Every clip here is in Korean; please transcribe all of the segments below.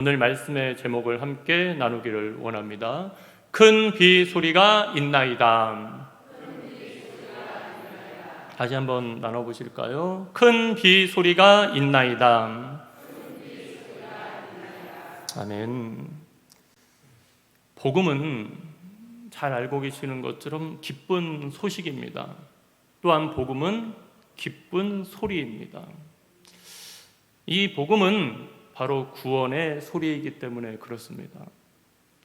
오늘 말씀의 제목을 함께 나누기를 원합니다. 큰 비 소리가 있나이다. 다시 한번 나눠보실까요? 큰 비 소리가 있나이다. 아멘. 복음은 잘 알고 계시는 것처럼 기쁜 소식입니다. 또한 복음은 기쁜 소리입니다. 이 복음은 바로 구원의 소리이기 때문에 그렇습니다.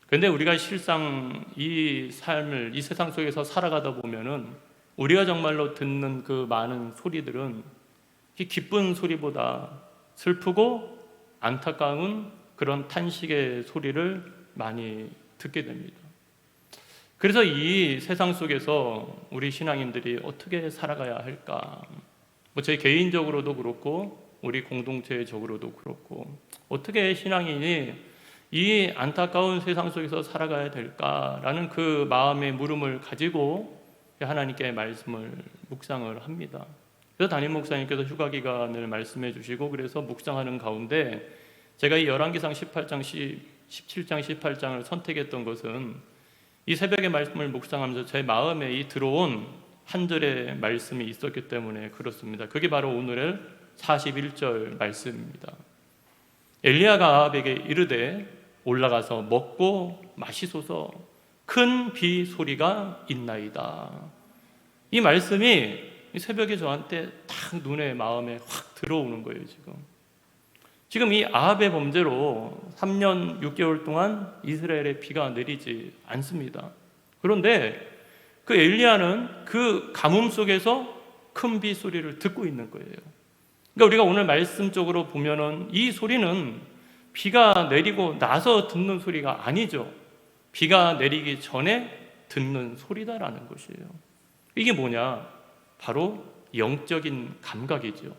그런데 우리가 실상 이 삶을 이 세상 속에서 살아가다 보면은 우리가 정말로 듣는 그 많은 소리들은 이 기쁜 소리보다 슬프고 안타까운 그런 탄식의 소리를 많이 듣게 됩니다. 그래서 이 세상 속에서 우리 신앙인들이 어떻게 살아가야 할까? 저희 개인적으로도 그렇고 우리 공동체적으로도 그렇고 어떻게 신앙인이 이 안타까운 세상 속에서 살아가야 될까라는 그 마음의 물음을 가지고 하나님께 말씀을 묵상을 합니다. 그래서 담임 목사님께서 휴가 기간을 말씀해 주시고 그래서 묵상하는 가운데 제가 이 열왕기상 18장, 17장, 18장을 선택했던 것은 이 새벽의 말씀을 묵상하면서 제 마음에 이 들어온 한 절의 말씀이 있었기 때문에 그렇습니다. 그게 바로 오늘의 41절 말씀입니다. 엘리야가 아합에게 이르되 올라가서 먹고 마시소서 큰 비 소리가 있나이다. 이 말씀이 새벽에 저한테 딱 눈에 마음에 확 들어오는 거예요. 지금 이 아합의 범죄로 3년 6개월 동안 이스라엘에 비가 내리지 않습니다. 그런데 그 엘리야는 그 가뭄 속에서 큰 비 소리를 듣고 있는 거예요. 그러니까 우리가 오늘 말씀 쪽으로 보면은 이 소리는 비가 내리고 나서 듣는 소리가 아니죠. 비가 내리기 전에 듣는 소리다라는 것이에요. 이게 뭐냐? 바로 영적인 감각이죠.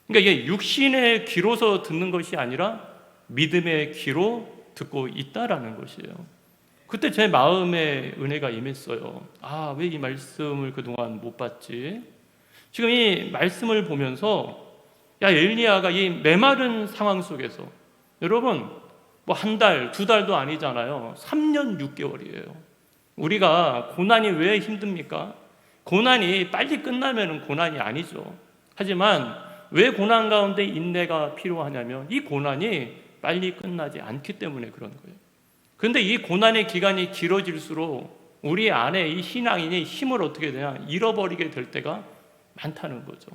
그러니까 이게 육신의 귀로서 듣는 것이 아니라 믿음의 귀로 듣고 있다라는 것이에요. 그때 제 마음에 은혜가 임했어요. 왜 이 말씀을 그동안 못 봤지? 지금 이 말씀을 보면서 엘리야가 이 메마른 상황 속에서 여러분 한 달, 두 달도 아니잖아요. 3년 6개월이에요. 우리가 고난이 왜 힘듭니까? 고난이 빨리 끝나면 고난이 아니죠. 하지만 왜 고난 가운데 인내가 필요하냐면 이 고난이 빨리 끝나지 않기 때문에 그런 거예요. 그런데 이 고난의 기간이 길어질수록 우리 안에 이 신앙인이 힘을 어떻게 되냐? 잃어버리게 될 때가 많다는 거죠.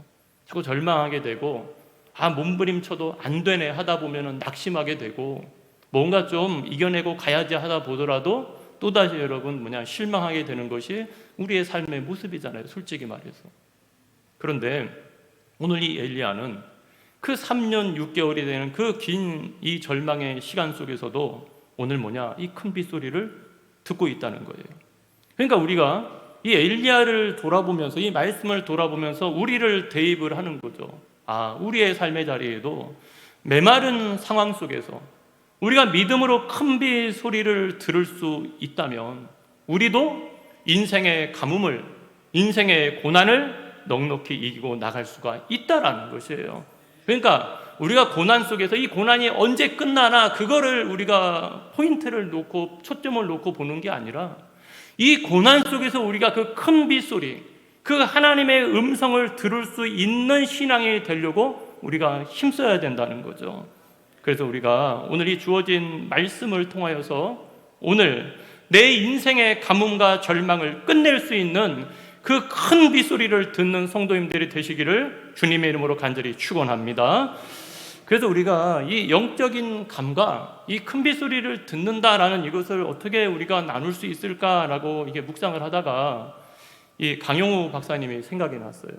자꾸 절망하게 되고 몸부림쳐도 안 되네 하다 보면 낙심하게 되고 뭔가 좀 이겨내고 가야지 하다 보더라도 또다시 여러분 실망하게 되는 것이 우리의 삶의 모습이잖아요. 솔직히 말해서. 그런데 오늘 이 엘리야는 그 3년 6개월이 되는 그 긴 이 절망의 시간 속에서도 오늘 이 큰 빗소리를 듣고 있다는 거예요. 그러니까 우리가 이 엘리야를 돌아보면서 이 말씀을 돌아보면서 우리를 대입을 하는 거죠. 우리의 삶의 자리에도 메마른 상황 속에서 우리가 믿음으로 큰 비 소리를 들을 수 있다면 우리도 인생의 가뭄을, 인생의 고난을 넉넉히 이기고 나갈 수가 있다라는 것이에요. 그러니까 우리가 고난 속에서 이 고난이 언제 끝나나 그거를 우리가 포인트를 놓고 초점을 놓고 보는 게 아니라 이 고난 속에서 우리가 그 큰 비 소리, 그 하나님의 음성을 들을 수 있는 신앙이 되려고 우리가 힘써야 된다는 거죠. 그래서 우리가 오늘 이 주어진 말씀을 통하여서 오늘 내 인생의 가뭄과 절망을 끝낼 수 있는 그 큰 빗소리를 듣는 성도님들이 되시기를 주님의 이름으로 간절히 축원합니다. 그래서 우리가 이 영적인 감각, 이 큰 빗소리를 듣는다라는 이것을 어떻게 우리가 나눌 수 있을까라고 묵상을 하다가 이 강용우 박사님이 생각이 났어요.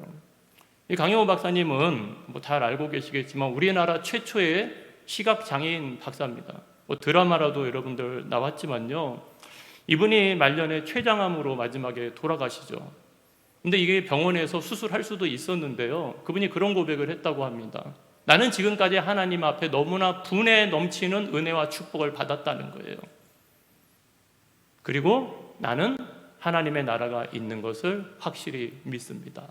이 강용우 박사님은 잘 알고 계시겠지만 우리나라 최초의 시각장애인 박사입니다. 드라마라도 여러분들 나왔지만요. 이분이 말년에 췌장암으로 마지막에 돌아가시죠. 근데 이게 병원에서 수술할 수도 있었는데요. 그분이 그런 고백을 했다고 합니다. 나는 지금까지 하나님 앞에 너무나 분에 넘치는 은혜와 축복을 받았다는 거예요. 그리고 나는 하나님의 나라가 있는 것을 확실히 믿습니다.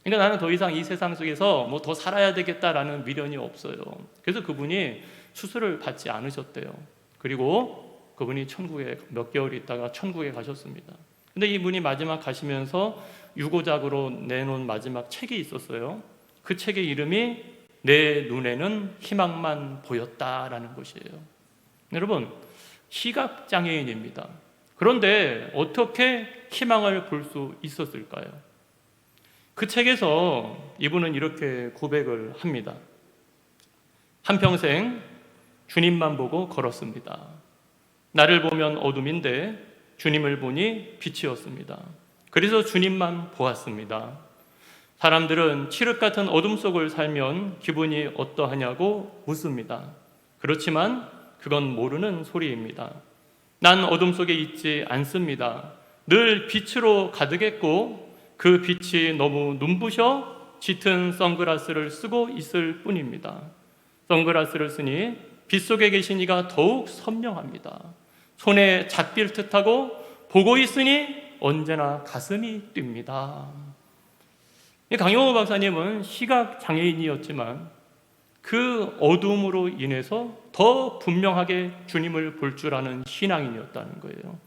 그러니까 나는 더 이상 이 세상 속에서 더 살아야 되겠다라는 미련이 없어요. 그래서 그분이 수술을 받지 않으셨대요. 그리고 그분이 천국에 몇 개월 있다가 천국에 가셨습니다. 근데 이분이 마지막 가시면서 유고작으로 내놓은 마지막 책이 있었어요. 그 책의 이름이 내 눈에는 희망만 보였다라는 것이에요. 여러분, 시각장애인입니다. 그런데 어떻게 희망을 볼 수 있었을까요? 그 책에서 이분은 이렇게 고백을 합니다. 한평생 주님만 보고 걸었습니다. 나를 보면 어둠인데 주님을 보니 빛이었습니다. 그래서 주님만 보았습니다. 사람들은 칠흑 같은 어둠 속을 살면 기분이 어떠하냐고 묻습니다. 그렇지만 그건 모르는 소리입니다. 난 어둠 속에 있지 않습니다. 늘 빛으로 가득했고 그 빛이 너무 눈부셔 짙은 선글라스를 쓰고 있을 뿐입니다. 선글라스를 쓰니 빛 속에 계신 이가 더욱 선명합니다. 손에 잡힐 듯하고 보고 있으니 언제나 가슴이 뜁니다. 강용호 박사님은 시각장애인이었지만 그 어둠으로 인해서 더 분명하게 주님을 볼 줄 아는 신앙인이었다는 거예요.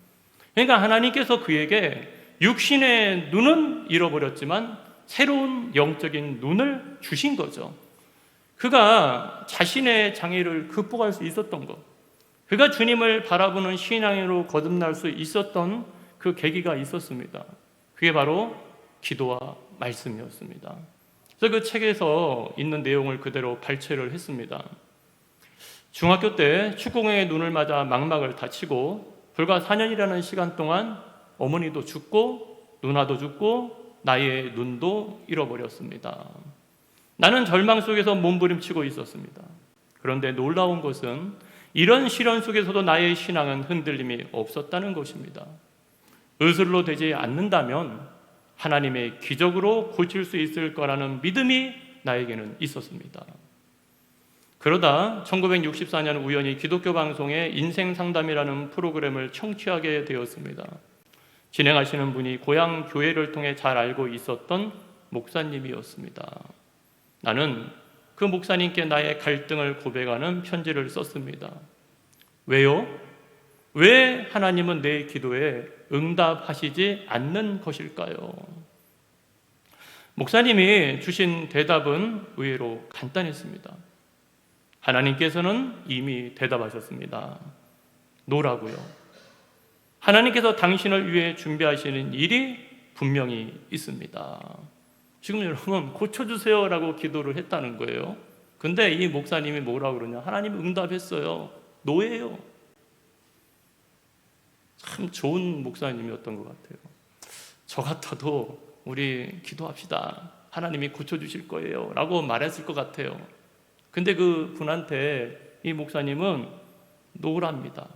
그러니까 하나님께서 그에게 육신의 눈은 잃어버렸지만 새로운 영적인 눈을 주신 거죠. 그가 자신의 장애를 극복할 수 있었던 것, 그가 주님을 바라보는 신앙으로 거듭날 수 있었던 그 계기가 있었습니다. 그게 바로 기도와 말씀이었습니다. 그래서 그 책에서 있는 내용을 그대로 발췌를 했습니다. 중학교 때 축구공의 눈을 맞아 망막을 다치고 불과 4년이라는 시간 동안 어머니도 죽고 누나도 죽고 나의 눈도 잃어버렸습니다. 나는 절망 속에서 몸부림치고 있었습니다. 그런데 놀라운 것은 이런 시련 속에서도 나의 신앙은 흔들림이 없었다는 것입니다. 의술로 되지 않는다면 하나님의 기적으로 고칠 수 있을 거라는 믿음이 나에게는 있었습니다. 그러다 1964년 우연히 기독교 방송의 인생상담이라는 프로그램을 청취하게 되었습니다. 진행하시는 분이 고향 교회를 통해 잘 알고 있었던 목사님이었습니다. 나는 그 목사님께 나의 갈등을 고백하는 편지를 썼습니다. 왜요? 왜 하나님은 내 기도에 응답하시지 않는 것일까요? 목사님이 주신 대답은 의외로 간단했습니다. 하나님께서는 이미 대답하셨습니다. 노라고요. 하나님께서 당신을 위해 준비하시는 일이 분명히 있습니다. 지금 여러분 고쳐주세요 라고 기도를 했다는 거예요. 근데 이 목사님이 뭐라고 그러냐, 하나님 응답했어요. 노예요. 참 좋은 목사님이었던 것 같아요. 저 같아도 우리 기도합시다, 하나님이 고쳐주실 거예요 라고 말했을 것 같아요. 근데 그 분한테 이 목사님은 노랍니다.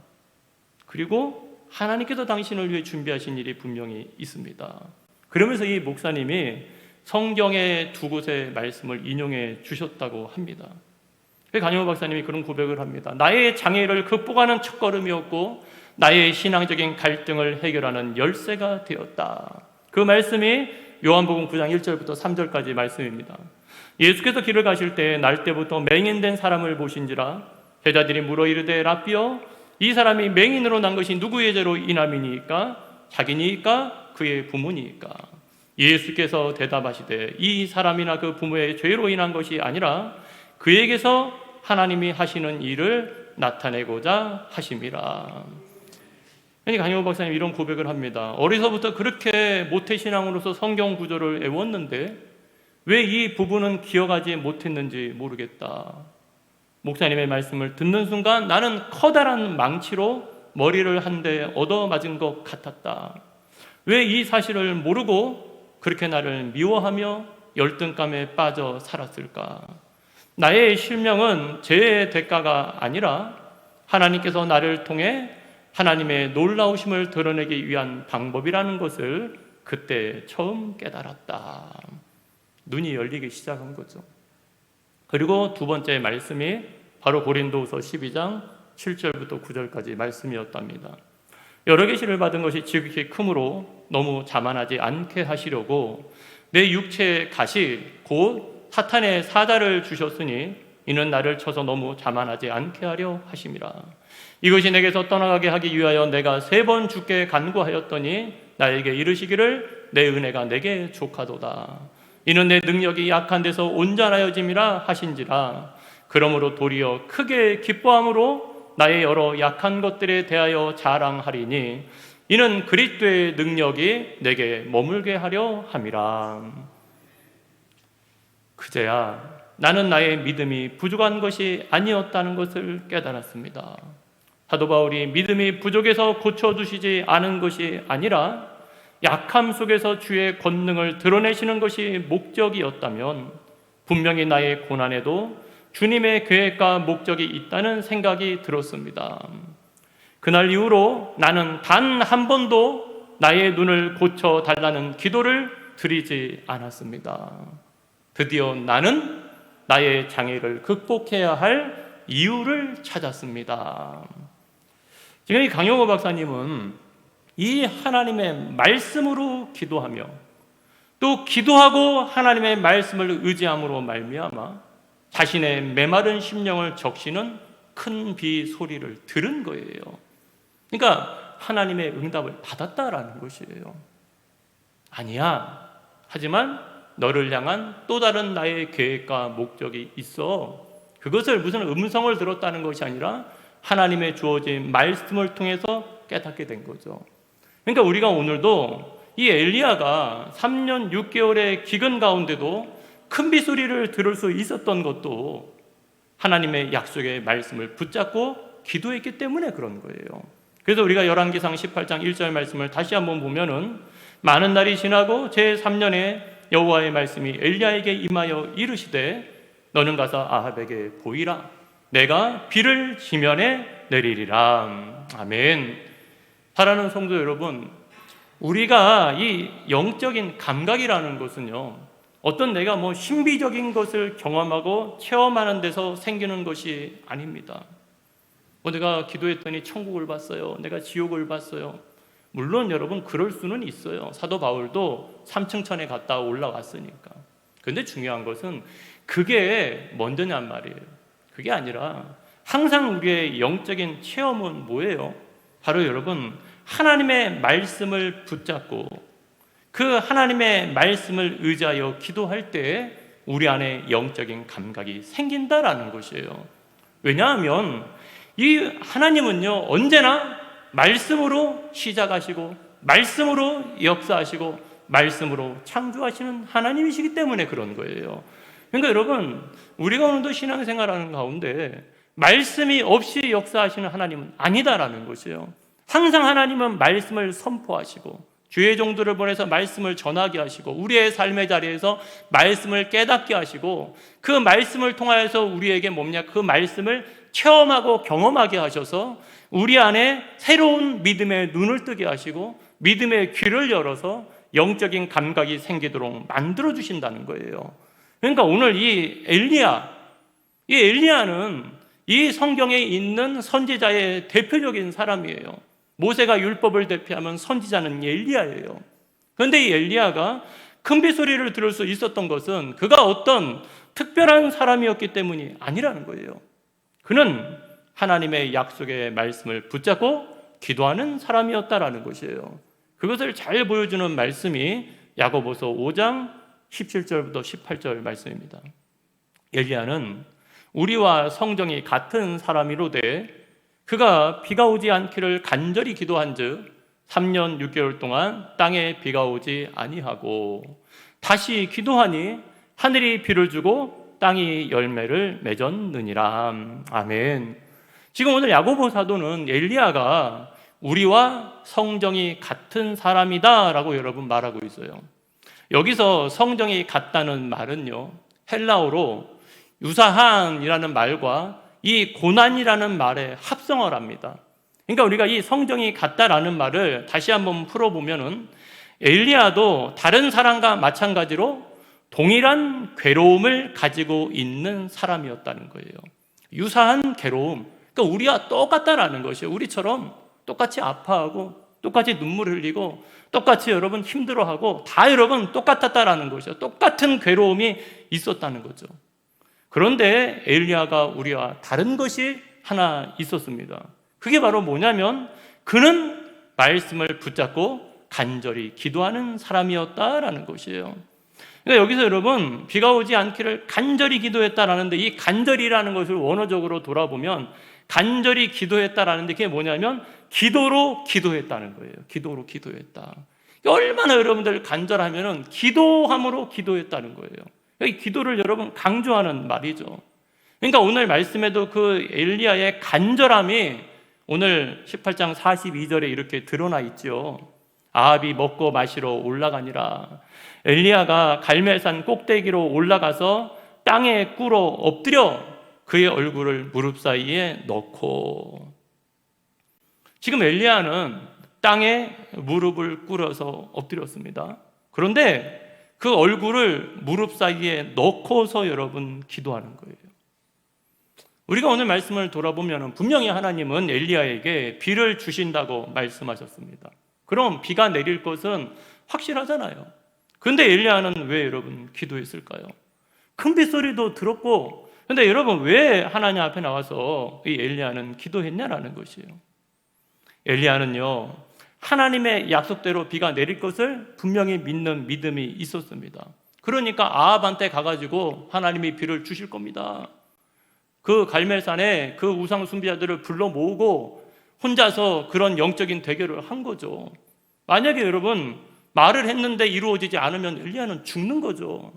그리고 하나님께서 당신을 위해 준비하신 일이 분명히 있습니다. 그러면서 이 목사님이 성경의 두 곳의 말씀을 인용해 주셨다고 합니다. 강용호 박사님이 그런 고백을 합니다. 나의 장애를 극복하는 첫걸음이었고 나의 신앙적인 갈등을 해결하는 열쇠가 되었다. 그 말씀이 요한복음 9장 1절부터 3절까지 말씀입니다. 예수께서 길을 가실 때 날 때부터 맹인된 사람을 보신지라 제자들이 물어 이르되 라삐여 이 사람이 맹인으로 난 것이 누구의 죄로 인함이니까 자기니까 그의 부모니까. 예수께서 대답하시되 이 사람이나 그 부모의 죄로 인한 것이 아니라 그에게서 하나님이 하시는 일을 나타내고자 하심이라. 강용호 박사님 이런 고백을 합니다. 어려서부터 그렇게 모태신앙으로서 성경 구절을 외웠는데 왜 이 부분은 기억하지 못했는지 모르겠다. 목사님의 말씀을 듣는 순간 나는 커다란 망치로 머리를 한 대 얻어맞은 것 같았다. 왜 이 사실을 모르고 그렇게 나를 미워하며 열등감에 빠져 살았을까? 나의 실명은 죄의 대가가 아니라 하나님께서 나를 통해 하나님의 놀라우심을 드러내기 위한 방법이라는 것을 그때 처음 깨달았다. 눈이 열리기 시작한 거죠. 그리고 두 번째 말씀이 바로 고린도후서 12장 7절부터 9절까지 말씀이었답니다. 여러 계시를 받은 것이 지극히 크므로 너무 자만하지 않게 하시려고 내 육체의 가시 곧 사탄의 사자를 주셨으니 이는 나를 쳐서 너무 자만하지 않게 하려 하심이라. 이것이 내게서 떠나가게 하기 위하여 내가 3번 주께 간구하였더니 나에게 이르시기를 내 은혜가 내게 족하도다. 이는 내 능력이 약한 데서 온전하여짐이라 하신지라. 그러므로 도리어 크게 기뻐함으로 나의 여러 약한 것들에 대하여 자랑하리니 이는 그리스도의 능력이 내게 머물게 하려 함이라. 그제야 나는 나의 믿음이 부족한 것이 아니었다는 것을 깨달았습니다. 사도 바울이 믿음이 부족해서 고쳐주시지 않은 것이 아니라 약함 속에서 주의 권능을 드러내시는 것이 목적이었다면 분명히 나의 고난에도 주님의 계획과 목적이 있다는 생각이 들었습니다. 그날 이후로 나는 단 한 번도 나의 눈을 고쳐달라는 기도를 드리지 않았습니다. 드디어 나는 나의 장애를 극복해야 할 이유를 찾았습니다. 지금 이 강용호 박사님은 이 하나님의 말씀으로 기도하며 또 기도하고 하나님의 말씀을 의지함으로 말미암아 자신의 메마른 심령을 적시는 큰 비 소리를 들은 거예요. 그러니까 하나님의 응답을 받았다라는 것이에요. 아니야. 하지만 너를 향한 또 다른 나의 계획과 목적이 있어. 그것을 무슨 음성을 들었다는 것이 아니라 하나님의 주어진 말씀을 통해서 깨닫게 된 거죠. 그러니까 우리가 오늘도 이 엘리야가 3년 6개월의 기근 가운데도 큰 빗소리를 들을 수 있었던 것도 하나님의 약속의 말씀을 붙잡고 기도했기 때문에 그런 거예요. 그래서 우리가 열왕기상 18장 1절 말씀을 다시 한번 보면은 많은 날이 지나고 제3년에 여호와의 말씀이 엘리야에게 임하여 이르시되 너는 가서 아합에게 보이라. 내가 비를 지면에 내리리라. 아멘. 사랑하는 성도 여러분, 우리가 이 영적인 감각이라는 것은요, 어떤 내가 신비적인 것을 경험하고 체험하는 데서 생기는 것이 아닙니다. 내가 기도했더니 천국을 봤어요. 내가 지옥을 봤어요. 물론 여러분 그럴 수는 있어요. 사도 바울도 3층 천에 갔다 올라왔으니까. 그런데 중요한 것은 그게 먼저냔 말이에요. 그게 아니라 항상 우리의 영적인 체험은 뭐예요? 바로 여러분 하나님의 말씀을 붙잡고 그 하나님의 말씀을 의지하여 기도할 때 우리 안에 영적인 감각이 생긴다라는 것이에요. 왜냐하면 이 하나님은요 언제나 말씀으로 시작하시고 말씀으로 역사하시고 말씀으로 창조하시는 하나님이시기 때문에 그런 거예요. 그러니까 여러분 우리가 오늘도 신앙생활하는 가운데 말씀이 없이 역사하시는 하나님은 아니다라는 것이에요. 항상 하나님은 말씀을 선포하시고 주의 종들을 보내서 말씀을 전하게 하시고 우리의 삶의 자리에서 말씀을 깨닫게 하시고 그 말씀을 통하여서 우리에게 그 말씀을 체험하고 경험하게 하셔서 우리 안에 새로운 믿음의 눈을 뜨게 하시고 믿음의 귀를 열어서 영적인 감각이 생기도록 만들어 주신다는 거예요. 그러니까 오늘 이 엘리야는 이 성경에 있는 선지자의 대표적인 사람이에요. 모세가 율법을 대표하면 선지자는 엘리야예요. 그런데 이 엘리야가 큰 빗소리를 들을 수 있었던 것은 그가 어떤 특별한 사람이었기 때문이 아니라는 거예요. 그는 하나님의 약속의 말씀을 붙잡고 기도하는 사람이었다라는 것이에요. 그것을 잘 보여주는 말씀이 야고보서 5장 17절부터 18절 말씀입니다. 엘리야는 우리와 성정이 같은 사람이로되 그가 비가 오지 않기를 간절히 기도한즉 3년 6개월 동안 땅에 비가 오지 아니하고 다시 기도하니 하늘이 비를 주고 땅이 열매를 맺었느니라. 아멘. 지금 오늘 야고보 사도는 엘리야가 우리와 성정이 같은 사람이다 라고 여러분 말하고 있어요. 여기서 성정이 같다는 말은요 헬라어로 유사한이라는 말과 이 고난이라는 말의 합성어를 합니다. 그러니까 우리가 이 성정이 같다라는 말을 다시 한번 풀어보면은 엘리야도 다른 사람과 마찬가지로 동일한 괴로움을 가지고 있는 사람이었다는 거예요. 유사한 괴로움. 그러니까 우리와 똑같다라는 것이에요. 우리처럼 똑같이 아파하고 똑같이 눈물 흘리고 똑같이 여러분 힘들어하고 다 여러분 똑같았다라는 것이죠. 똑같은 괴로움이 있었다는 거죠. 그런데 엘리야가 우리와 다른 것이 하나 있었습니다. 그게 바로 뭐냐면 그는 말씀을 붙잡고 간절히 기도하는 사람이었다라는 것이에요. 그러니까 여기서 여러분, 비가 오지 않기를 간절히 기도했다라는데, 이 간절히라는 것을 원어적으로 돌아보면 간절히 기도했다라는 데 그게 뭐냐면 기도로 기도했다는 거예요. 기도로 기도했다. 얼마나 여러분들 간절하면은 기도함으로 기도했다는 거예요. 이 기도를 여러분 강조하는 말이죠. 그러니까 오늘 말씀에도 그 엘리야의 간절함이 오늘 18장 42절에 이렇게 드러나 있죠. 아합이 먹고 마시러 올라가니라. 엘리야가 갈멜산 꼭대기로 올라가서 땅에 꿇어 엎드려 그의 얼굴을 무릎 사이에 넣고, 지금 엘리야는 땅에 무릎을 꿇어서 엎드렸습니다. 그런데 그 얼굴을 무릎 사이에 넣고서 여러분 기도하는 거예요. 우리가 오늘 말씀을 돌아보면 분명히 하나님은 엘리야에게 비를 주신다고 말씀하셨습니다. 그럼 비가 내릴 것은 확실하잖아요. 그런데 엘리야는 왜 여러분 기도했을까요? 큰 빗소리도 들었고, 근데 여러분 왜 하나님 앞에 나와서 이 엘리야는 기도했냐라는 것이에요. 엘리야는요, 하나님의 약속대로 비가 내릴 것을 분명히 믿는 믿음이 있었습니다. 그러니까 아합한테 가가지고 하나님이 비를 주실 겁니다. 그 갈멜산에 그 우상 숭배자들을 불러 모으고 혼자서 그런 영적인 대결을 한 거죠. 만약에 여러분 말을 했는데 이루어지지 않으면 엘리야는 죽는 거죠.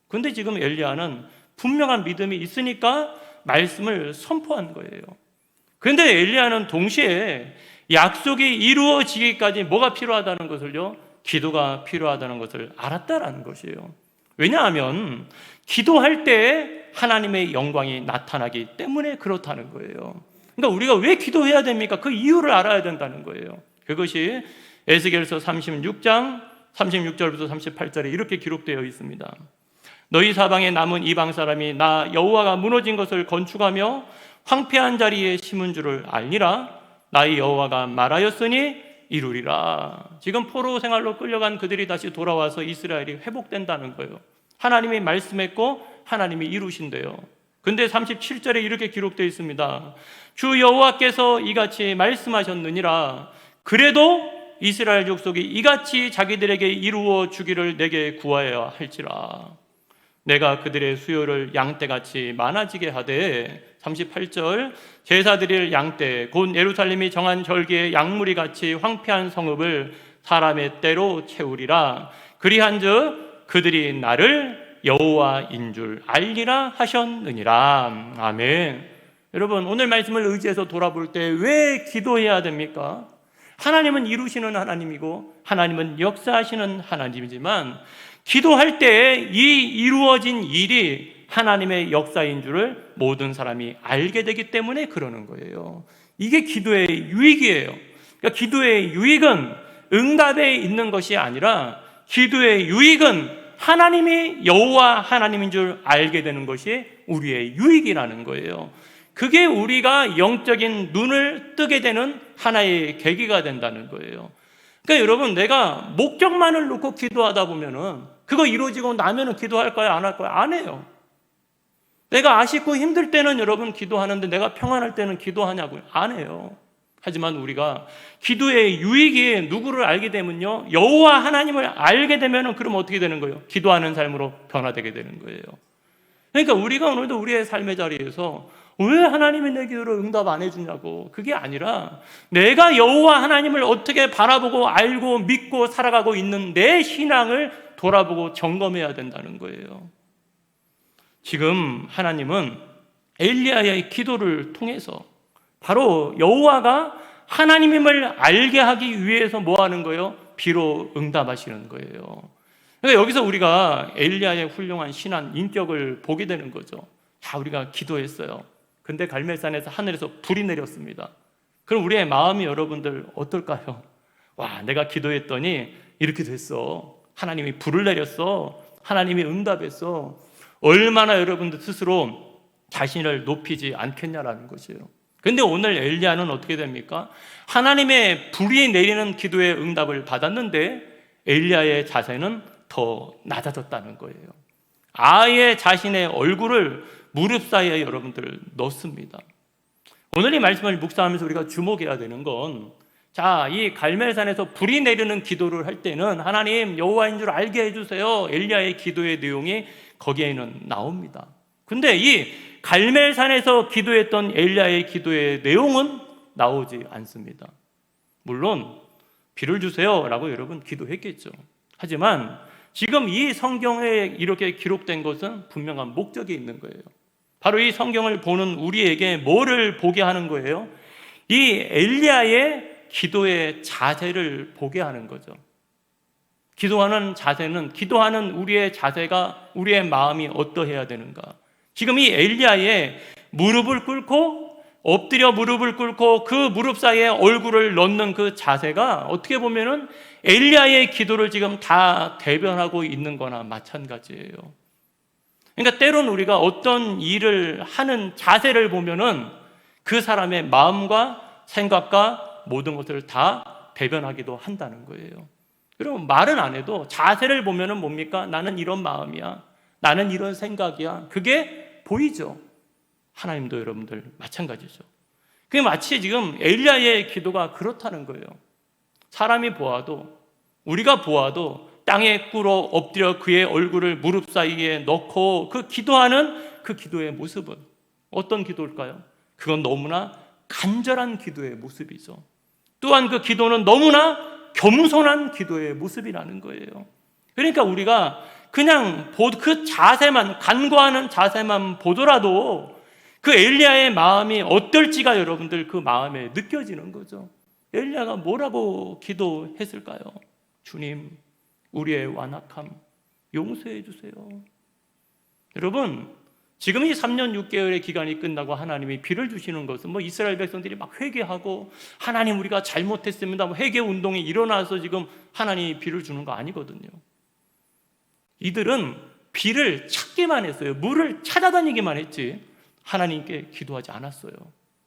그런데 지금 엘리야는 분명한 믿음이 있으니까 말씀을 선포한 거예요. 그런데 엘리야는 동시에 약속이 이루어지기까지 뭐가 필요하다는 것을요? 기도가 필요하다는 것을 알았다라는 것이에요. 왜냐하면 기도할 때 하나님의 영광이 나타나기 때문에 그렇다는 거예요. 그러니까 우리가 왜 기도해야 됩니까? 그 이유를 알아야 된다는 거예요. 그것이 에스겔서 36장 36절부터 38절에 이렇게 기록되어 있습니다. 너희 사방에 남은 이방 사람이 나 여호와가 무너진 것을 건축하며 황폐한 자리에 심은 줄을 알리라. 나의 여호와가 말하였으니 이루리라. 지금 포로 생활로 끌려간 그들이 다시 돌아와서 이스라엘이 회복된다는 거예요. 하나님이 말씀했고 하나님이 이루신대요. 근데 37절에 이렇게 기록되어 있습니다. 주 여호와께서 이같이 말씀하셨느니라. 그래도 이스라엘 족속이 이같이 자기들에게 이루어 주기를 내게 구하여야 할지라. 내가 그들의 수요를 양떼같이 많아지게 하되, 38절, 제사 드릴 양떼 곧 예루살렘이 정한 절기의 양무리 같이 황폐한 성읍을 사람의 때로 채우리라. 그리한즉 그들이 나를 여호와인 줄 알리라 하셨느니라. 아멘. 여러분, 오늘 말씀을 의지해서 돌아볼 때 왜 기도해야 됩니까? 하나님은 이루시는 하나님이고 하나님은 역사하시는 하나님이지만 기도할 때 이 이루어진 일이 하나님의 역사인 줄을 모든 사람이 알게 되기 때문에 그러는 거예요. 이게 기도의 유익이에요. 그러니까 기도의 유익은 응답에 있는 것이 아니라 기도의 유익은 하나님이 여호와 하나님인 줄 알게 되는 것이 우리의 유익이라는 거예요. 그게 우리가 영적인 눈을 뜨게 되는 하나의 계기가 된다는 거예요. 그러니까 여러분, 내가 목적만을 놓고 기도하다 보면은 그거 이루어지고 나면은 기도할 거야, 안 할 거야? 안 해요. 내가 아쉽고 힘들 때는 여러분 기도하는데 내가 평안할 때는 기도하냐고요? 안 해요. 하지만 우리가 기도의 유익이 누구를 알게 되면요, 여호와 하나님을 알게 되면은 그럼 어떻게 되는 거예요? 기도하는 삶으로 변화되게 되는 거예요. 그러니까 우리가 오늘도 우리의 삶의 자리에서 왜 하나님이 내 기도를 응답 안 해주냐고, 그게 아니라 내가 여호와 하나님을 어떻게 바라보고 알고 믿고 살아가고 있는 내 신앙을 돌아보고 점검해야 된다는 거예요. 지금 하나님은 엘리야의 기도를 통해서 바로 여호와가 하나님임을 알게 하기 위해서 뭐 하는 거예요? 비로 응답하시는 거예요. 그러니까 여기서 우리가 엘리야의 훌륭한 신앙 인격을 보게 되는 거죠. 자, 우리가 기도했어요. 근데 갈멜산에서 하늘에서 불이 내렸습니다. 그럼 우리의 마음이 여러분들 어떨까요? 와, 내가 기도했더니 이렇게 됐어. 하나님이 불을 내렸어. 하나님이 응답했어. 얼마나 여러분들 스스로 자신을 높이지 않겠냐라는 것이에요. 근데 오늘 엘리야는 어떻게 됩니까? 하나님의 불이 내리는 기도의 응답을 받았는데 엘리야의 자세는 더 낮아졌다는 거예요. 아예 자신의 얼굴을 무릎 사이에 여러분들 넣습니다. 오늘 이 말씀을 묵상하면서 우리가 주목해야 되는 건, 자, 이 갈멜산에서 불이 내리는 기도를 할 때는 하나님 여호와인 줄 알게 해주세요, 엘리야의 기도의 내용이 거기에는 나옵니다. 근데 이 갈멜산에서 기도했던 엘리야의 기도의 내용은 나오지 않습니다. 물론 비를 주세요 라고 여러분 기도했겠죠. 하지만 지금 이 성경에 이렇게 기록된 것은 분명한 목적이 있는 거예요. 바로 이 성경을 보는 우리에게 뭐를 보게 하는 거예요? 이 엘리야의 기도의 자세를 보게 하는 거죠. 기도하는 자세는, 기도하는 우리의 자세가, 우리의 마음이 어떠해야 되는가. 지금 이 엘리야의 무릎을 꿇고, 엎드려 무릎을 꿇고 그 무릎 사이에 얼굴을 넣는 그 자세가 어떻게 보면은 엘리야의 기도를 지금 다 대변하고 있는 거나 마찬가지예요. 그러니까 때론 우리가 어떤 일을 하는 자세를 보면은 그 사람의 마음과 생각과 모든 것을 다 대변하기도 한다는 거예요. 여러분, 말은 안 해도 자세를 보면은 뭡니까? 나는 이런 마음이야, 나는 이런 생각이야, 그게 보이죠. 하나님도 여러분들 마찬가지죠. 그게 마치 지금 엘리야의 기도가 그렇다는 거예요. 사람이 보아도, 우리가 보아도 땅에 꿇어 엎드려 그의 얼굴을 무릎 사이에 넣고 그 기도하는 그 기도의 모습은 어떤 기도일까요? 그건 너무나 간절한 기도의 모습이죠. 또한 그 기도는 너무나 겸손한 기도의 모습이라는 거예요. 그러니까 우리가 그냥 그 자세만, 간구하는 자세만 보더라도 그 엘리야의 마음이 어떨지가 여러분들 그 마음에 느껴지는 거죠. 엘리야가 뭐라고 기도했을까요? 주님, 우리의 완악함 용서해 주세요. 여러분, 지금 이 3년 6개월의 기간이 끝나고 하나님이 비를 주시는 것은 이스라엘 백성들이 막 회개하고 하나님 우리가 잘못했습니다, 회개 운동이 일어나서 지금 하나님이 비를 주는 거 아니거든요. 이들은 비를 찾기만 했어요. 물을 찾아다니기만 했지 하나님께 기도하지 않았어요.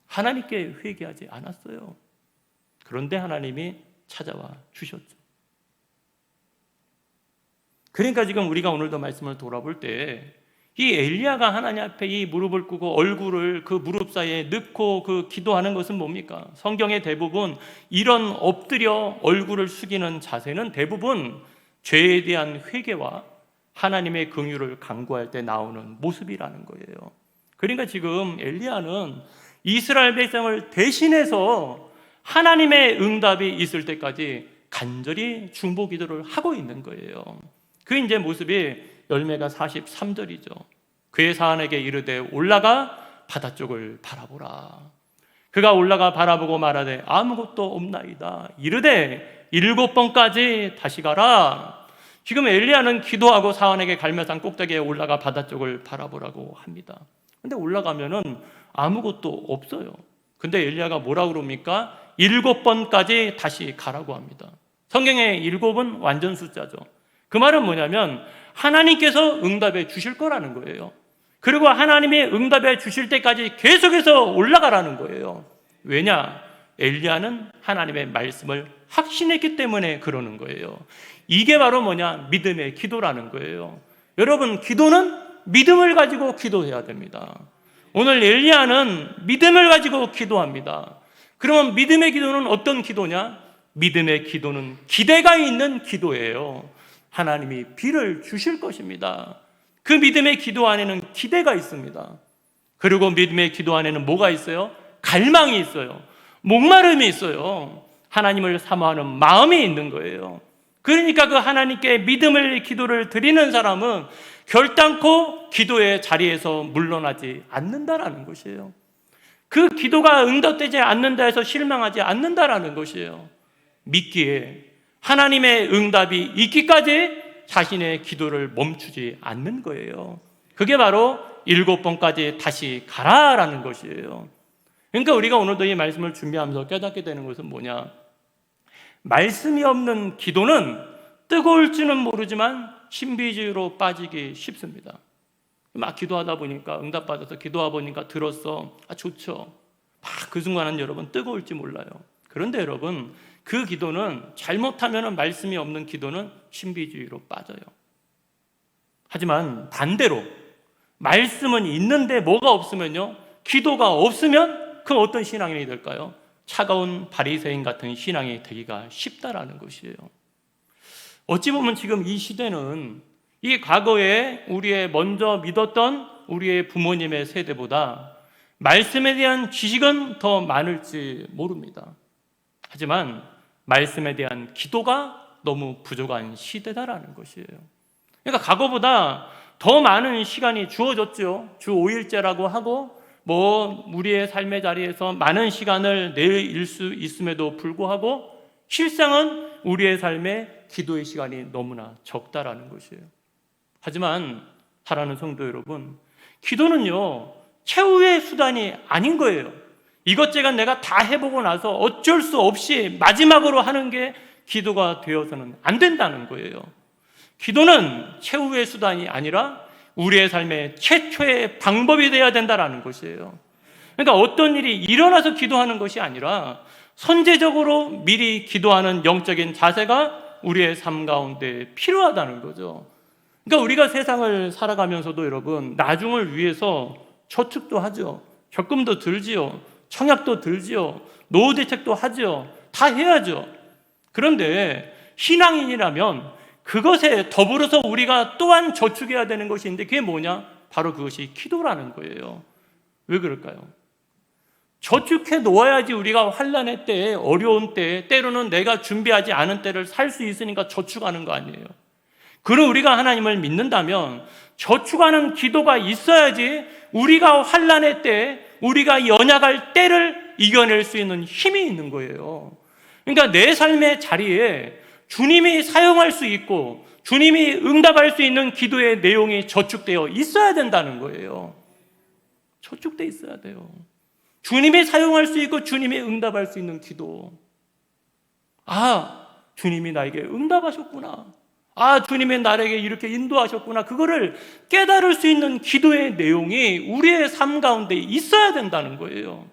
하나님께 회개하지 않았어요. 그런데 하나님이 찾아와 주셨죠. 그러니까 지금 우리가 오늘도 말씀을 돌아볼 때 이 엘리야가 하나님 앞에 이 무릎을 꿇고 얼굴을 그 무릎 사이에 넣고 그 기도하는 것은 뭡니까? 성경의 대부분 이런 엎드려 얼굴을 숙이는 자세는 대부분 죄에 대한 회개와 하나님의 긍휼을 간구할 때 나오는 모습이라는 거예요. 그러니까 지금 엘리야는 이스라엘 백성을 대신해서 하나님의 응답이 있을 때까지 간절히 중보 기도를 하고 있는 거예요. 그 이제 모습이 열매가 43절이죠. 그의 사안에게 이르되 올라가 바다 쪽을 바라보라. 그가 올라가 바라보고 말하되 아무것도 없나이다. 이르되 7번까지 다시 가라. 지금 엘리야는 기도하고 사안에게 갈멜산 꼭대기에 올라가 바다 쪽을 바라보라고 합니다. 근데 올라가면은 아무것도 없어요. 근데 엘리야가 뭐라고 그럽니까? 7번까지 다시 가라고 합니다. 성경의 7은 완전 숫자죠. 그 말은 뭐냐면 하나님께서 응답해 주실 거라는 거예요. 그리고 하나님이 응답해 주실 때까지 계속해서 올라가라는 거예요. 왜냐? 엘리야는 하나님의 말씀을 확신했기 때문에 그러는 거예요. 이게 바로 뭐냐? 믿음의 기도라는 거예요. 여러분, 기도는 믿음을 가지고 기도해야 됩니다. 오늘 엘리야는 믿음을 가지고 기도합니다. 그러면 믿음의 기도는 어떤 기도냐? 믿음의 기도는 기대가 있는 기도예요. 하나님이 비를 주실 것입니다. 그 믿음의 기도 안에는 기대가 있습니다. 그리고 믿음의 기도 안에는 뭐가 있어요? 갈망이 있어요. 목마름이 있어요. 하나님을 사모하는 마음이 있는 거예요. 그러니까 그 하나님께 믿음의 기도를 드리는 사람은 결단코 기도의 자리에서 물러나지 않는다라는 것이에요. 그 기도가 응답되지 않는다 해서 실망하지 않는다라는 것이에요. 믿기에 하나님의 응답이 있기까지 자신의 기도를 멈추지 않는 거예요. 그게 바로 7번까지 다시 가라라는 것이에요. 그러니까 우리가 오늘도 이 말씀을 준비하면서 깨닫게 되는 것은 뭐냐? 말씀이 없는 기도는 뜨거울지는 모르지만 신비주의로 빠지기 쉽습니다. 막 기도하다 보니까 응답받아서 기도하다 보니까 들었어. 좋죠. 막 그 순간은 여러분 뜨거울지 몰라요. 그런데 여러분, 그 기도는 잘못하면 말씀이 없는 기도는 신비주의로 빠져요. 하지만 반대로 말씀은 있는데 뭐가 없으면요, 기도가 없으면 그 어떤 신앙인이 될까요? 차가운 바리새인 같은 신앙이 되기가 쉽다라는 것이에요. 어찌 보면 지금 이 시대는 이 과거에 우리의 먼저 믿었던 우리의 부모님의 세대보다 말씀에 대한 지식은 더 많을지 모릅니다. 하지만 말씀에 대한 기도가 너무 부족한 시대다라는 것이에요. 그러니까 과거보다 더 많은 시간이 주어졌죠. 주 5일제라고 하고 우리의 삶의 자리에서 많은 시간을 낼 수 있음에도 불구하고 실상은 우리의 삶에 기도의 시간이 너무나 적다라는 것이에요. 하지만 사랑하는 성도 여러분, 기도는요, 최후의 수단이 아닌 거예요. 이것저것 내가 다 해보고 나서 어쩔 수 없이 마지막으로 하는 게 기도가 되어서는 안 된다는 거예요. 기도는 최후의 수단이 아니라 우리의 삶의 최초의 방법이 되어야 된다는 것이에요. 그러니까 어떤 일이 일어나서 기도하는 것이 아니라 선제적으로 미리 기도하는 영적인 자세가 우리의 삶 가운데 필요하다는 거죠. 그러니까 우리가 세상을 살아가면서도 여러분, 나중을 위해서 저축도 하죠. 적금도 들지요. 청약도 들지요. 노후 대책도 하죠. 다 해야죠. 그런데 신앙인이라면 그것에 더불어서 우리가 또한 저축해야 되는 것이 있는데 그게 뭐냐? 바로 그것이 기도라는 거예요. 왜 그럴까요? 저축해 놓아야지 우리가 환난의 때에, 어려운 때에, 때로는 내가 준비하지 않은 때를 살 수 있으니까 저축하는 거 아니에요. 그럼 우리가 하나님을 믿는다면 저축하는 기도가 있어야지 우리가 환난의 때, 우리가 연약할 때를 이겨낼 수 있는 힘이 있는 거예요. 그러니까 내 삶의 자리에 주님이 사용할 수 있고 주님이 응답할 수 있는 기도의 내용이 저축되어 있어야 된다는 거예요. 저축되어 있어야 돼요. 주님이 사용할 수 있고 주님이 응답할 수 있는 기도. 주님이 나에게 응답하셨구나. 주님이 나에게 이렇게 인도하셨구나. 그거를 깨달을 수 있는 기도의 내용이 우리의 삶 가운데 있어야 된다는 거예요.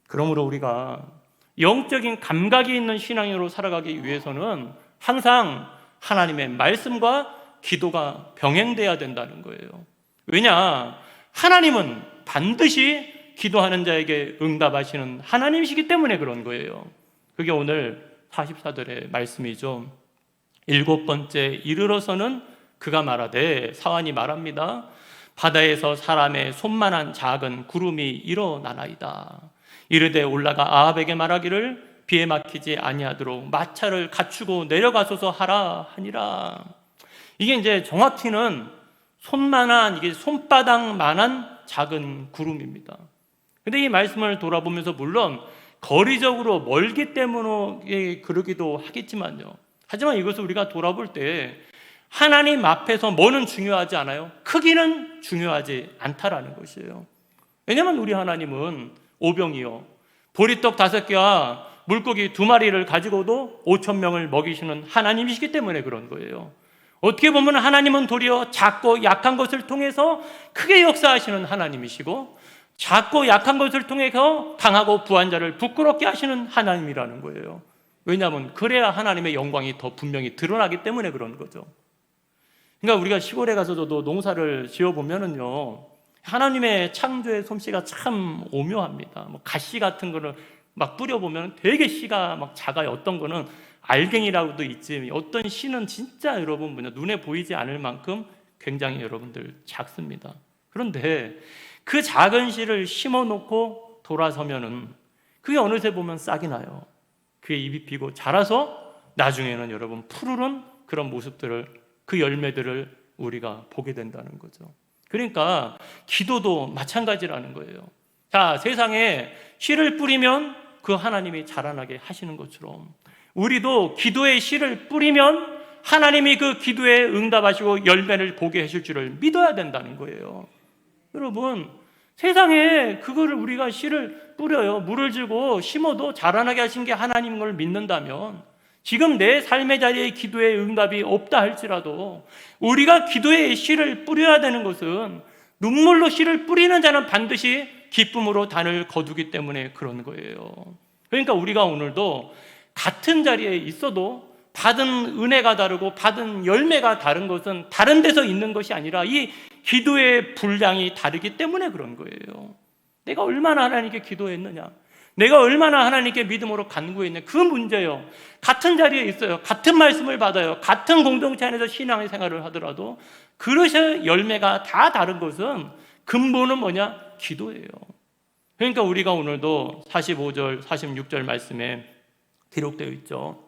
그러므로 우리가 영적인 감각이 있는 신앙인으로 살아가기 위해서는 항상 하나님의 말씀과 기도가 병행돼야 된다는 거예요. 왜냐? 하나님은 반드시 기도하는 자에게 응답하시는 하나님이시기 때문에 그런 거예요. 그게 오늘 44절의 말씀이죠. 7번째 이르러서는 그가 말하되, 사환이 말합니다. 바다에서 사람의 손만한 작은 구름이 일어나나이다. 이르되 올라가 아합에게 말하기를 비에 막히지 아니하도록 마차를 갖추고 내려가소서 하라 하니라. 이게 이제 정확히는 이게 손바닥만한 작은 구름입니다. 근데 이 말씀을 돌아보면서 물론 거리적으로 멀기 때문에 그러기도 하겠지만요. 하지만 이것을 우리가 돌아볼 때 하나님 앞에서 뭐는 중요하지 않아요? 크기는 중요하지 않다라는 것이에요. 왜냐하면 우리 하나님은 오병이요, 보리떡 5개와 물고기 2마리를 가지고도 5,000명을 먹이시는 하나님이시기 때문에 그런 거예요. 어떻게 보면 하나님은 도리어 작고 약한 것을 통해서 크게 역사하시는 하나님이시고, 작고 약한 것을 통해서 강하고 부한 자를 부끄럽게 하시는 하나님이라는 거예요. 왜냐하면 그래야 하나님의 영광이 더 분명히 드러나기 때문에 그런 거죠. 그러니까 우리가 시골에 가서도 농사를 지어보면은요, 하나님의 창조의 솜씨가 참 오묘합니다. 가시 같은 거를 막 뿌려보면 되게 씨가 막 작아요. 어떤 거는 알갱이라고도 있지, 어떤 씨는 진짜 여러분 눈에 보이지 않을 만큼 굉장히 여러분들 작습니다. 그런데 그 작은 씨를 심어놓고 돌아서면은 그게 어느새 보면 싹이 나요. 그게 잎이 피고 자라서 나중에는 여러분 푸르른 그런 모습들을, 그 열매들을 우리가 보게 된다는 거죠. 그러니까 기도도 마찬가지라는 거예요. 자, 세상에 씨를 뿌리면 그 하나님이 자라나게 하시는 것처럼 우리도 기도의 씨를 뿌리면 하나님이 그 기도에 응답하시고 열매를 보게 하실 줄을 믿어야 된다는 거예요. 여러분, 세상에 그거를 우리가 씨를 뿌려요. 물을 주고 심어도 자라나게 하신 게 하나님인 걸 믿는다면, 지금 내 삶의 자리에 기도의 응답이 없다 할지라도 우리가 기도의 씨를 뿌려야 되는 것은, 눈물로 씨를 뿌리는 자는 반드시 기쁨으로 단을 거두기 때문에 그런 거예요. 그러니까 우리가 오늘도 같은 자리에 있어도 받은 은혜가 다르고 받은 열매가 다른 것은 다른 데서 있는 것이 아니라 이 기도의 분량이 다르기 때문에 그런 거예요. 내가 얼마나 하나님께 기도했느냐, 내가 얼마나 하나님께 믿음으로 간구했느냐, 그 문제요. 같은 자리에 있어요. 같은 말씀을 받아요. 같은 공동체 안에서 신앙의 생활을 하더라도 그릇의 열매가 다 다른 것은 근본은 뭐냐? 기도예요. 그러니까 우리가 오늘도 45절, 46절 말씀에 기록되어 있죠.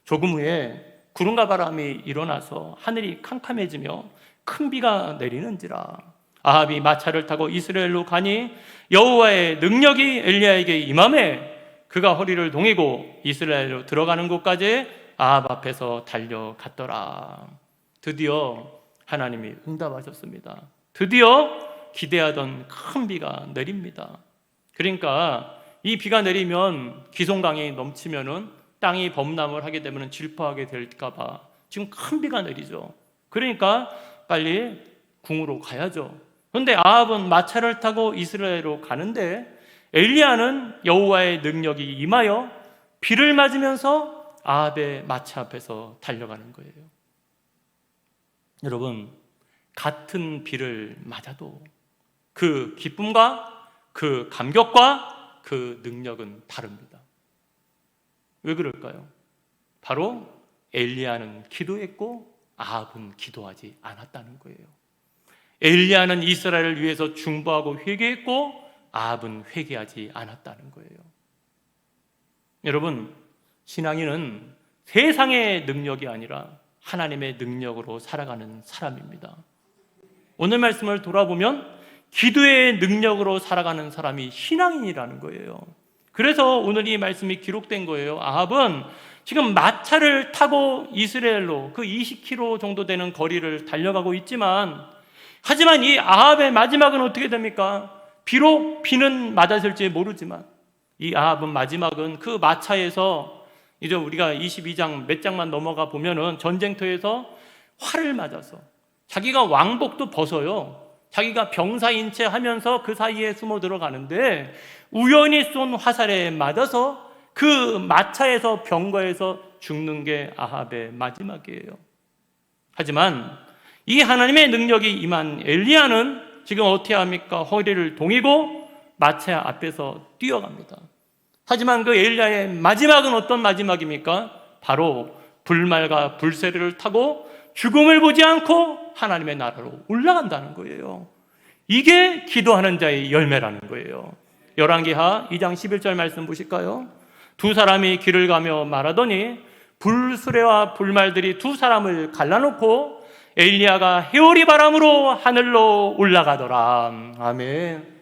조금 후에 구름과 바람이 일어나서 하늘이 캄캄해지며 큰 비가 내리는지라. 아합이 마차를 타고 이스라엘로 가니 여호와의 능력이 엘리야에게 임하매 그가 허리를 동이고 이스라엘로 들어가는 곳까지 아합 앞에서 달려갔더라. 드디어 하나님이 응답하셨습니다. 드디어 기대하던 큰 비가 내립니다. 그러니까 이 비가 내리면 기송강이 넘치면은 땅이 범람을 하게 되면 질포하게 될까 봐 지금 큰 비가 내리죠. 그러니까 빨리 궁으로 가야죠. 그런데 아합은 마차를 타고 이스라엘로 가는데 엘리야는 여호와의 능력이 임하여 비를 맞으면서 아합의 마차 앞에서 달려가는 거예요. 여러분, 같은 비를 맞아도 그 기쁨과 그 감격과 그 능력은 다릅니다. 왜 그럴까요? 바로 엘리야는 기도했고 아합은 기도하지 않았다는 거예요. 엘리야는 이스라엘을 위해서 중보하고 회개했고 아합은 회개하지 않았다는 거예요. 여러분, 신앙인은 세상의 능력이 아니라 하나님의 능력으로 살아가는 사람입니다. 오늘 말씀을 돌아보면 기도의 능력으로 살아가는 사람이 신앙인이라는 거예요. 그래서 오늘 이 말씀이 기록된 거예요. 아합은 지금 마차를 타고 이스라엘로 그 20km 정도 되는 거리를 달려가고 있지만, 하지만 이 아합의 마지막은 어떻게 됩니까? 비록 비는 맞았을지 모르지만 이 아합은 마지막은 그 마차에서, 이제 우리가 22장 몇 장만 넘어가 보면은 전쟁터에서 활을 맞아서 자기가 왕복도 벗어요. 자기가 병사인 채 하면서 그 사이에 숨어 들어가는데 우연히 쏜 화살에 맞아서 그 마차에서 병거에서 죽는 게 아합의 마지막이에요. 하지만 이 하나님의 능력이 임한 엘리야는 지금 어떻게 합니까? 허리를 동이고 마차 앞에서 뛰어갑니다. 하지만 그 엘리야의 마지막은 어떤 마지막입니까? 바로 불말과 불세례를 타고 죽음을 보지 않고 하나님의 나라로 올라간다는 거예요. 이게 기도하는 자의 열매라는 거예요. 열왕기하 2장 11절 말씀 보실까요? 두 사람이 길을 가며 말하더니 불수레와 불말들이 두 사람을 갈라놓고 엘리야가 해오리 바람으로 하늘로 올라가더라. 아멘.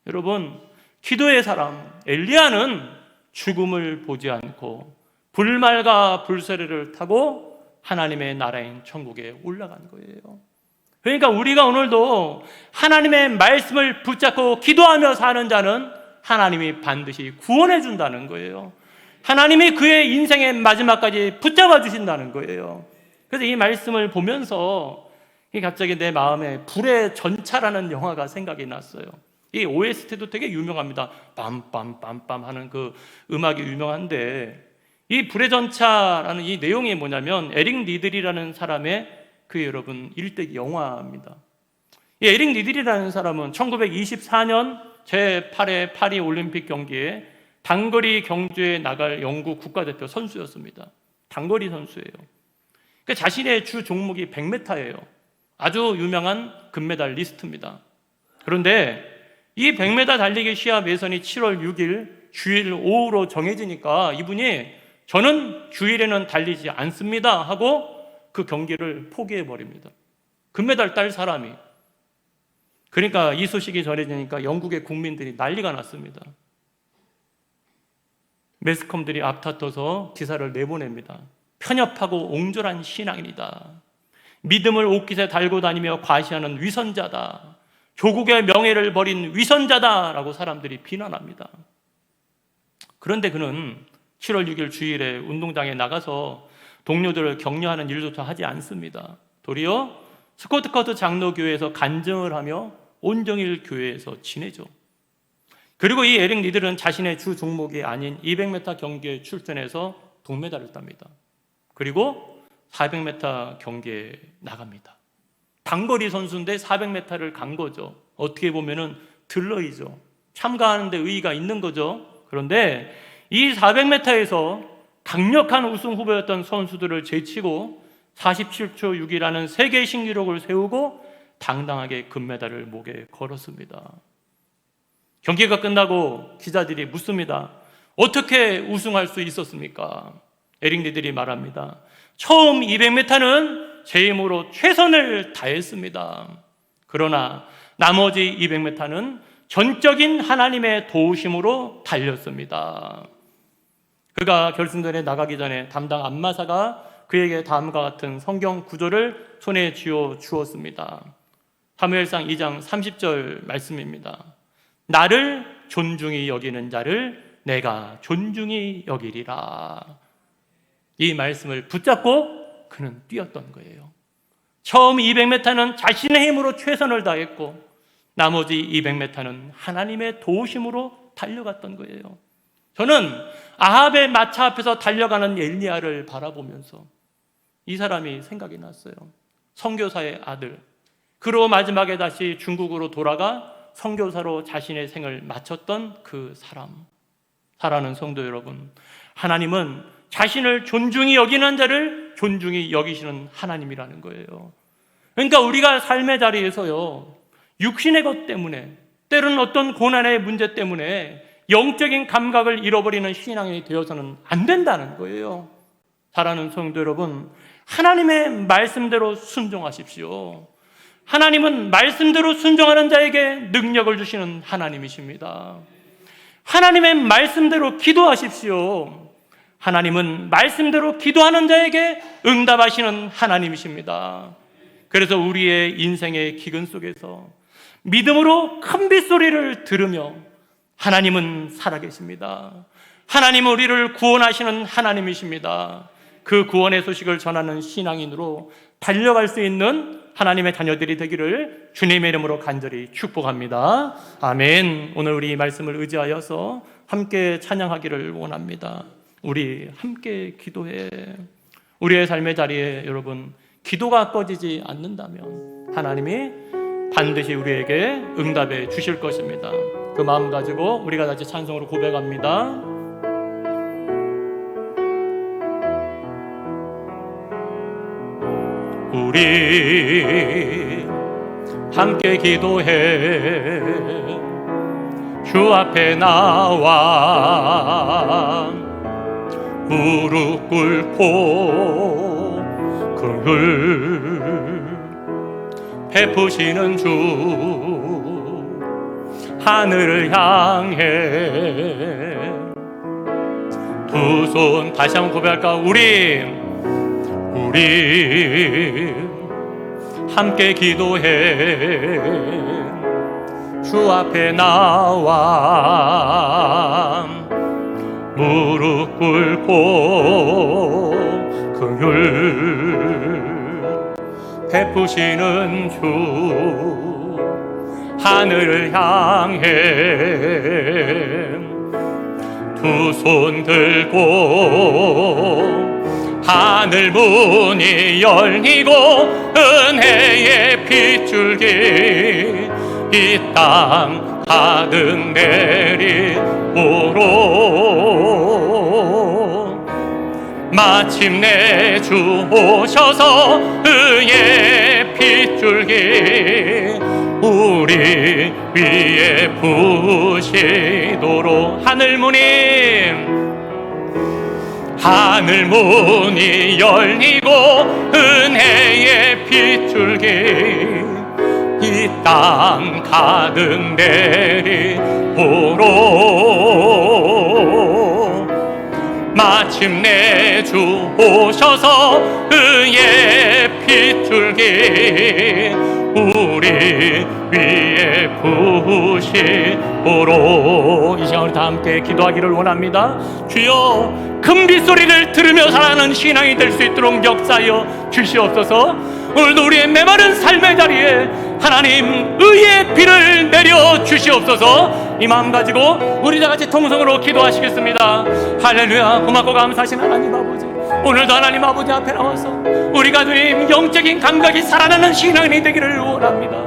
여러분, 기도의 사람 엘리야는 죽음을 보지 않고 불말과 불세례를 타고 하나님의 나라인 천국에 올라간 거예요. 그러니까 우리가 오늘도 하나님의 말씀을 붙잡고 기도하며 사는 자는 하나님이 반드시 구원해 준다는 거예요. 하나님이 그의 인생의 마지막까지 붙잡아 주신다는 거예요. 그래서 이 말씀을 보면서 갑자기 내 마음에 불의 전차라는 영화가 생각이 났어요. 이 OST도 되게 유명합니다. 빰빰빰빰 하는 그 음악이 유명한데, 이 불의 전차라는 이 내용이 뭐냐면 에릭 니들이라는 사람의 그 여러분 일대 영화입니다. 이 에릭 니들이라는 사람은 1924년 제8회 파리 올림픽 경기에 단거리 경주에 나갈 영국 국가대표 선수였습니다. 단거리 선수예요. 그 자신의 주 종목이 100m예요. 아주 유명한 금메달리스트입니다. 그런데 이 100m 달리기 시합 예선이 7월 6일 주일 오후로 정해지니까 이분이 저는 주일에는 달리지 않습니다 하고 그 경기를 포기해버립니다. 금메달 딸 사람이. 그러니까 이 소식이 전해지니까 영국의 국민들이 난리가 났습니다. 매스컴들이 앞다퉈서 기사를 내보냅니다. 편협하고 옹졸한 신앙인이다. 믿음을 옷깃에 달고 다니며 과시하는 위선자다. 조국의 명예를 버린 위선자다라고 사람들이 비난합니다. 그런데 그는 7월 6일 주일에 운동장에 나가서 동료들을 격려하는 일조차 하지 않습니다. 도리어 스코트커트 장로교회에서 간증을 하며 온정일 교회에서 지내죠. 그리고 이 에릭 니들은 자신의 주 종목이 아닌 200m 경기에 출전해서 동메달을 땁니다. 그리고 400m 경기에 나갑니다. 단거리 선수인데 400m를 간 거죠. 어떻게 보면은 들러이죠. 참가하는데 의의가 있는 거죠. 그런데 이 400m에서 강력한 우승 후보였던 선수들을 제치고 47초 6이라는 세계 신기록을 세우고 당당하게 금메달을 목에 걸었습니다. 경기가 끝나고 기자들이 묻습니다. 어떻게 우승할 수 있었습니까? 에릭 리들이 말합니다. 처음 200m는 제 힘으로 최선을 다했습니다. 그러나 나머지 200m는 전적인 하나님의 도우심으로 달렸습니다. 그가 결승전에 나가기 전에 담당 안마사가 그에게 다음과 같은 성경 구절을 손에 쥐어 주었습니다. 사무엘상 2장 30절 말씀입니다. 나를 존중히 여기는 자를 내가 존중히 여기리라. 이 말씀을 붙잡고 그는 뛰었던 거예요. 처음 200m는 자신의 힘으로 최선을 다했고 나머지 200m는 하나님의 도우심으로 달려갔던 거예요. 저는 아합의 마차 앞에서 달려가는 엘리야를 바라보면서 이 사람이 생각이 났어요. 선교사의 아들. 그로 마지막에 다시 중국으로 돌아가 선교사로 자신의 생을 마쳤던 그 사람. 사랑하는 성도 여러분, 하나님은 자신을 존중히 여기는 자를 존중히 여기시는 하나님이라는 거예요. 그러니까 우리가 삶의 자리에서요, 육신의 것 때문에, 때로는 어떤 고난의 문제 때문에 영적인 감각을 잃어버리는 신앙이 되어서는 안 된다는 거예요. 사랑하는 성도 여러분, 하나님의 말씀대로 순종하십시오. 하나님은 말씀대로 순종하는 자에게 능력을 주시는 하나님이십니다. 하나님의 말씀대로 기도하십시오. 하나님은 말씀대로 기도하는 자에게 응답하시는 하나님이십니다. 그래서 우리의 인생의 기근 속에서 믿음으로 큰 빗소리를 들으며 하나님은 살아계십니다. 하나님은 우리를 구원하시는 하나님이십니다. 그 구원의 소식을 전하는 신앙인으로 달려갈 수 있는 하나님의 자녀들이 되기를 주님의 이름으로 간절히 축복합니다. 아멘. 오늘 우리 말씀을 의지하여서 함께 찬양하기를 원합니다. 우리 함께 기도해. 우리의 삶의 자리에 여러분 기도가 꺼지지 않는다면 하나님이 반드시 우리에게 응답해 주실 것입니다. 그 마음 가지고 우리가 다시 찬송으로 고백합니다. 우리 함께 기도해. 주 앞에 나와 무릎 꿇고 긍휼 베푸시는 주 하늘을 향해 두 손 다시 한번 고백할까? 우리 함께 기도해. 주 앞에 나와 무릎 꿇고 긍휼 베푸시는 주 하늘을 향해 두 손 들고 하늘 문이 열리고 은혜의 빗줄기 이 땅 가득 내리오로 마침내 주 오셔서 의의 빗줄기 우리 위에 부시도록 하늘 문이 열리고 은혜의 빗줄기 이 땅 가득 내리오로 마침내 주 오셔서 의의 빗줄기 우리 위에 부으시오로. 이 시간 우리 다 함께 기도하기를 원합니다. 주여, 큰 빗소리를 들으며 살아가는 신앙이 될 수 있도록 역사하여 주시옵소서. 오늘도 우리의 메마른 삶의 자리에 하나님 의의 비를 내려 주시옵소서. 이 마음 가지고 우리 다 같이 통성으로 기도하시겠습니다. 할렐루야. 고맙고 감사하신 하나님 아버지, 오늘도 하나님 아버지 앞에 나와서 우리가 주님 영적인 감각이 살아나는 신앙인이 되기를 원합니다.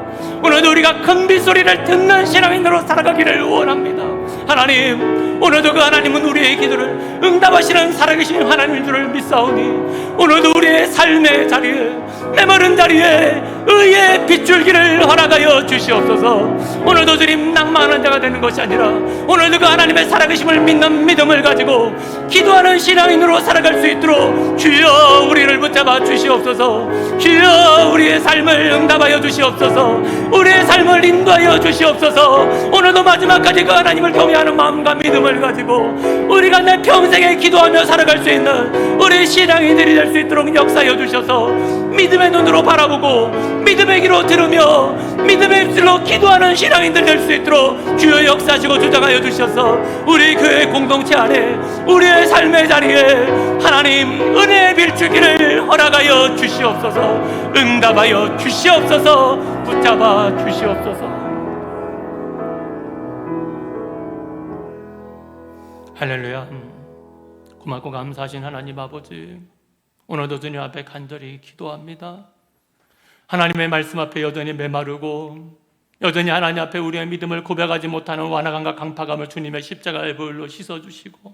오늘도 우리가 큰 빗소리를 듣는 신앙인으로 살아가기를 원합니다. 하나님, 오늘도 그 하나님은 우리의 기도를 응답하시는 살아계신 하나님인 줄을 믿사오니 오늘도 우리의 삶의 자리에, 메마른 자리에 의의 빗줄기를 허락하여 주시옵소서. 오늘도 주님 낭만하는 자가 되는 것이 아니라 오늘도 그 하나님의 살아계심을 믿는 믿음을 가지고 기도하는 신앙인으로 살아갈 수 있도록 주여 우리를 붙잡아 주시옵소서. 주여 우리의 삶을 응답하여 주시옵소서. 우리의 삶을 인도하여 주시옵소서. 오늘도 마지막까지 그 하나님을 경외하는 마음과 믿음을 가지고 우리가 내 평생에 기도하며 살아갈 수 있는 우리 신앙인들이 될 수 있도록 역사하여 주셔서 믿음의 눈으로 바라보고 믿음의 귀로 들으며 믿음의 입술로 기도하는 신앙인들 될 수 있도록 주여 역사하시고 주장하여 주셔서 우리 교회 공동체 안에 우리의 삶의 자리에 하나님 은혜의 빌줄기를 허락하여 주시옵소서. 응답하여 주시옵소서. 붙잡아 주시옵소서. 할렐루야. 고맙고 감사하신 하나님 아버지, 오늘도 주님 앞에 간절히 기도합니다. 하나님의 말씀 앞에 여전히 메마르고 여전히 하나님 앞에 우리의 믿음을 고백하지 못하는 완화감과 강파감을 주님의 십자가의 보혈로 씻어주시고,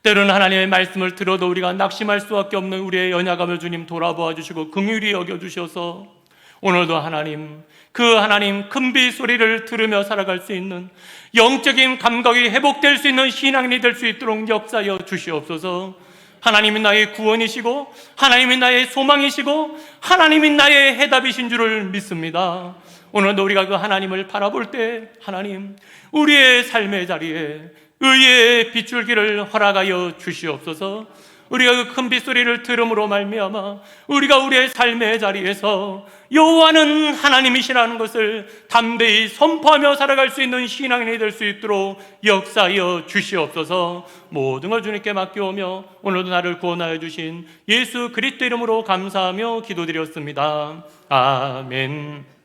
때로는 하나님의 말씀을 들어도 우리가 낙심할 수밖에 없는 우리의 연약함을 주님 돌아보아 주시고 긍휼히 여겨주셔서 오늘도 하나님, 그 하나님 큰 빗소리를 들으며 살아갈 수 있는 영적인 감각이 회복될 수 있는 신앙인이 될 수 있도록 역사하여 주시옵소서. 하나님이 나의 구원이시고 하나님이 나의 소망이시고 하나님이 나의 해답이신 줄을 믿습니다. 오늘도 우리가 그 하나님을 바라볼 때 하나님, 우리의 삶의 자리에 의의 빗줄기를 허락하여 주시옵소서. 우리가 그 큰 빗소리를 들음으로 말미암아 우리가 우리의 삶의 자리에서 여호와는 하나님이시라는 것을 담대히 선포하며 살아갈 수 있는 신앙인이 될 수 있도록 역사하여 주시옵소서. 모든 걸 주님께 맡겨오며 오늘도 나를 구원하여 주신 예수 그리스도 이름으로 감사하며 기도드렸습니다. 아멘.